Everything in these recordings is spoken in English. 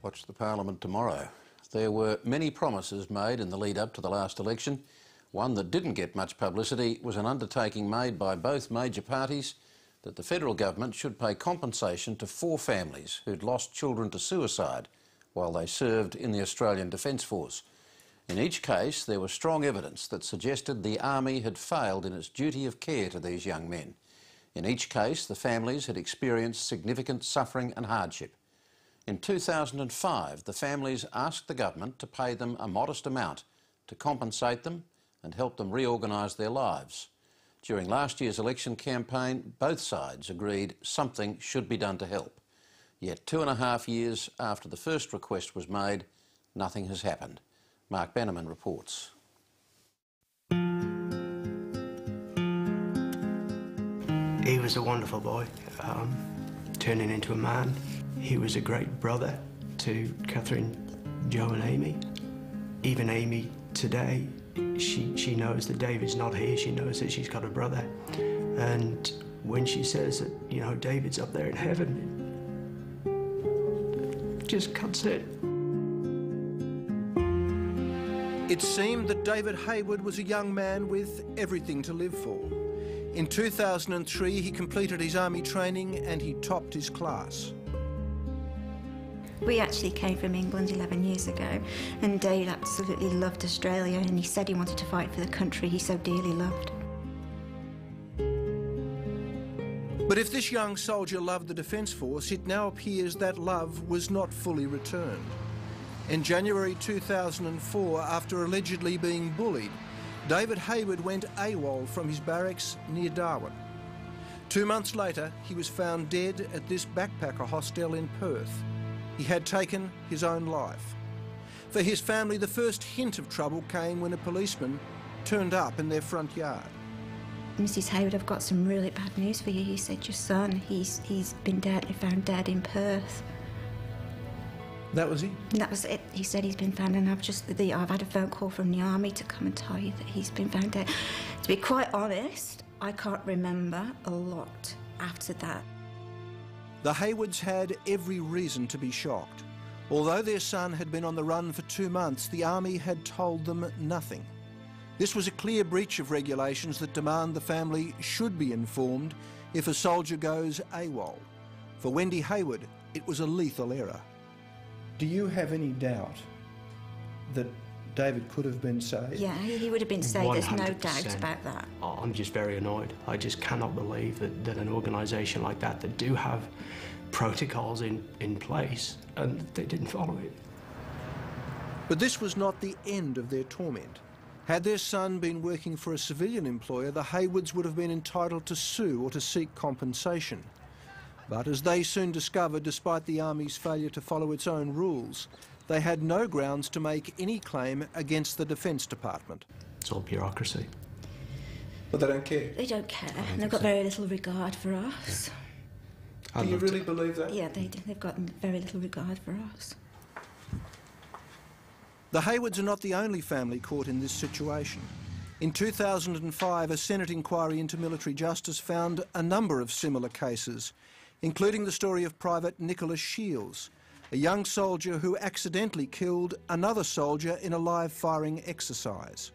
Watch the Parliament tomorrow. There were many promises made in the lead up to the last election. One that didn't get much publicity was an undertaking made by both major parties that the federal government should pay compensation to 4 families who'd lost children to suicide while they served in the Australian Defence Force. In each case, there was strong evidence that suggested the Army had failed in its duty of care to these young men. In each case, the families had experienced significant suffering and hardship. In 2005, the families asked the government to pay them a modest amount to compensate them and help them reorganise their lives. During last year's election campaign, both sides agreed something should be done to help. Yet 2.5 years after the first request was made, nothing has happened. Mark Bannerman reports. He was a wonderful boy, turning into a man. He was a great brother to Catherine, Jo and Amy. Even Amy today, she knows that David's not here. She knows that she's got a brother. And when she says that, you know, David's up there in heaven, it just cuts it. It seemed that David Hayward was a young man with everything to live for. In 2003, he completed his army training and he topped his class. We actually came from England 11 years ago, and Dave absolutely loved Australia, and he said he wanted to fight for the country he so dearly loved. But if this young soldier loved the Defence Force, it now appears that love was not fully returned. In January 2004, after allegedly being bullied, David Hayward went AWOL from his barracks near Darwin. 2 months later, he was found dead at this backpacker hostel in Perth. He had taken his own life. For his family, the first hint of trouble came when a policeman turned up in their front yard. Mrs. Hayward, I've got some really bad news for you. He said your son, he's been found dead in Perth. That was it? That was it. He said he's been found, and I've had a phone call from the Army to come and tell you that he's been found dead. To be quite honest, I can't remember a lot after that. The Haywards had every reason to be shocked. Although their son had been on the run for 2 months, the Army had told them nothing. This was a clear breach of regulations that demand the family should be informed if a soldier goes AWOL. For Wendy Hayward, it was a lethal error. Do you have any doubt that David could have been saved? Yeah, he would have been saved. 100%. There's no doubt about that. I'm just very annoyed. I just cannot believe that an organisation like that do have protocols in place and they didn't follow it. But this was not the end of their torment. Had their son been working for a civilian employer, the Haywards would have been entitled to sue or to seek compensation. But as they soon discovered, despite the Army's failure to follow its own rules, they had no grounds to make any claim against the Defence Department. It's all bureaucracy. But they don't care? They don't care. And they've got very little regard for us. Yeah. Do you really believe that? Yeah, they do. They've got very little regard for us. The Haywards are not the only family caught in this situation. In 2005, a Senate inquiry into military justice found a number of similar cases, including the story of Private Nicholas Shields, a young soldier who accidentally killed another soldier in a live-firing exercise.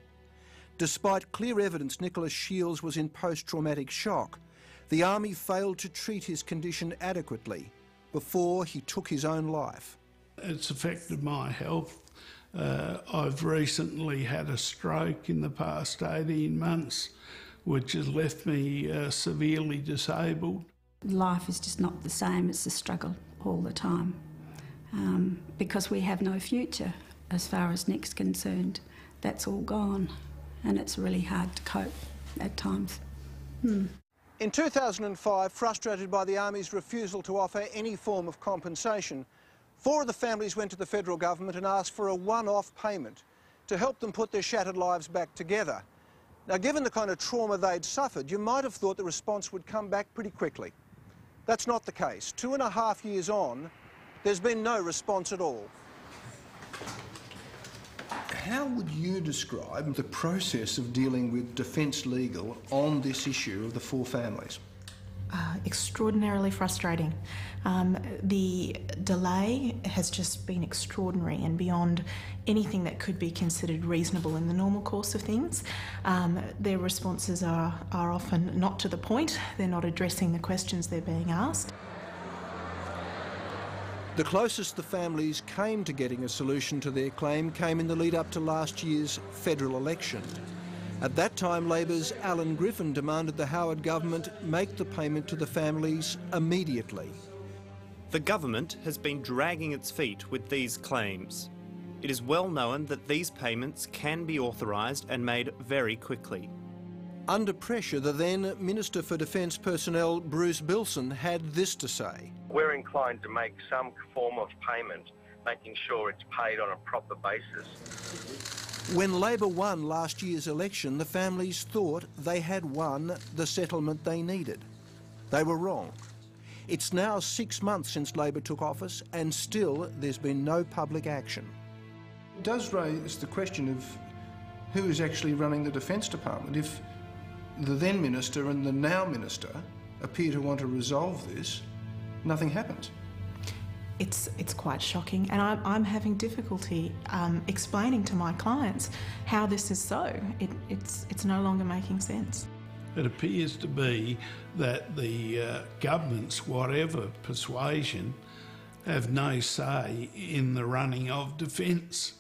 Despite clear evidence Nicholas Shields was in post-traumatic shock, the Army failed to treat his condition adequately before he took his own life. It's affected my health. I've recently had a stroke in the past 18 months, which has left me severely disabled. Life is just not the same. It's a struggle all the time because we have no future as far as Nick's concerned. That's all gone, and it's really hard to cope at times. In 2005, frustrated by the Army's refusal to offer any form of compensation, 4 of the families went to the federal government and asked for a one-off payment to help them put their shattered lives back together. Now, given the kind of trauma they'd suffered, you might have thought the response would come back pretty quickly. That's not the case. 2.5 years on, there's been no response at all. How would you describe the process of dealing with Defence Legal on this issue of the 4 families? extraordinarily frustrating. The delay has just been extraordinary and beyond anything that could be considered reasonable in the normal course of things. Their responses are often not to the point. They're not addressing the questions they're being asked. The closest the families came to getting a solution to their claim came in the lead up to last year's federal election. At that time, Labor's Alan Griffin demanded the Howard government make the payment to the families immediately. The government has been dragging its feet with these claims. It is well known that these payments can be authorised and made very quickly. Under pressure, the then Minister for Defence Personnel, Bruce Bilson, had this to say. We're inclined to make some form of payment, making sure it's paid on a proper basis. When Labor won last year's election, the families thought they had won the settlement they needed. They were wrong. It's now 6 months since Labor took office, and still there's been no public action. It does raise the question of who is actually running the Defence Department. If the then Minister and the now Minister appear to want to resolve this, nothing happens. It's quite shocking, and I'm having difficulty explaining to my clients how this is so. It's no longer making sense. It appears to be that the governments, whatever persuasion, have no say in the running of defence,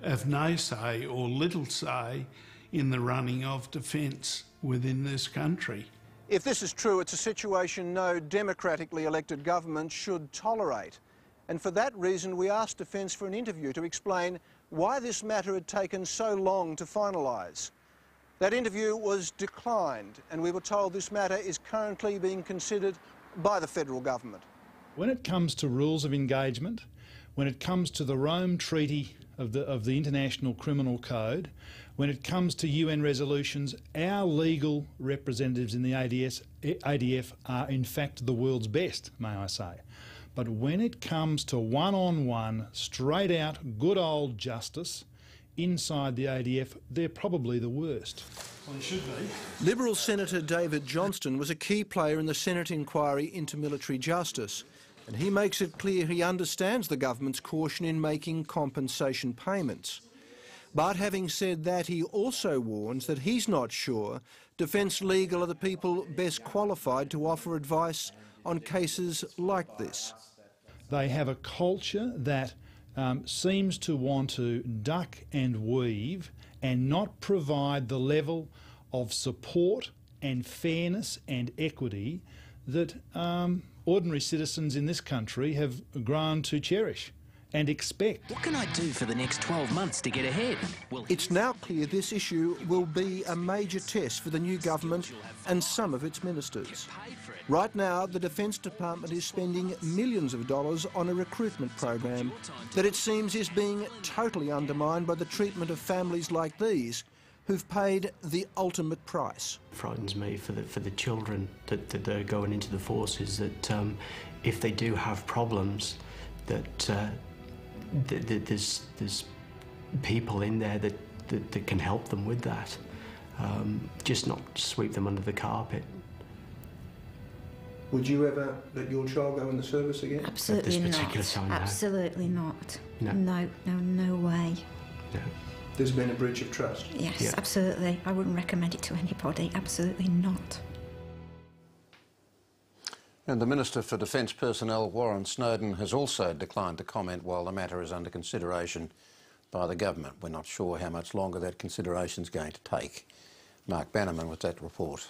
have no say or little say in the running of defence within this country. If this is true, it's a situation no democratically elected government should tolerate. And for that reason, we asked Defence for an interview to explain why this matter had taken so long to finalise. That interview was declined, and we were told this matter is currently being considered by the federal government. When it comes to rules of engagement, when it comes to the Rome Treaty of the International Criminal Code, when it comes to UN resolutions, our legal representatives in the ADF are in fact the world's best, may I say. But when it comes to one-on-one, straight-out, good old justice inside the ADF, they're probably the worst. Well, it should be. Liberal Senator David Johnston was a key player in the Senate inquiry into military justice, and he makes it clear he understands the government's caution in making compensation payments. But having said that, he also warns that he's not sure Defence Legal are the people best qualified to offer advice on cases like this. They have a culture that seems to want to duck and weave and not provide the level of support and fairness and equity that ordinary citizens in this country have grown to cherish and expect. What can I do for the next 12 months to get ahead? Well, it's now clear this issue will be a major test for the new government and some of its ministers. Right now, the Defence Department is spending millions of dollars on a recruitment program that it seems is being totally undermined by the treatment of families like these who've paid the ultimate price. It frightens me for the children that are going into the forces, that if they do have problems, that there's people in there that can help them with that. Just not sweep them under the carpet. Would you ever let your child go in the service again? Absolutely At this not. particular time, no. Absolutely not. No. No way. No. There's been a breach of trust? Yes, Yeah. absolutely. I wouldn't recommend it to anybody. Absolutely not. And the Minister for Defence Personnel, Warren Snowden, has also declined to comment while the matter is under consideration by the government. We're not sure how much longer that consideration is going to take. Mark Bannerman with that report.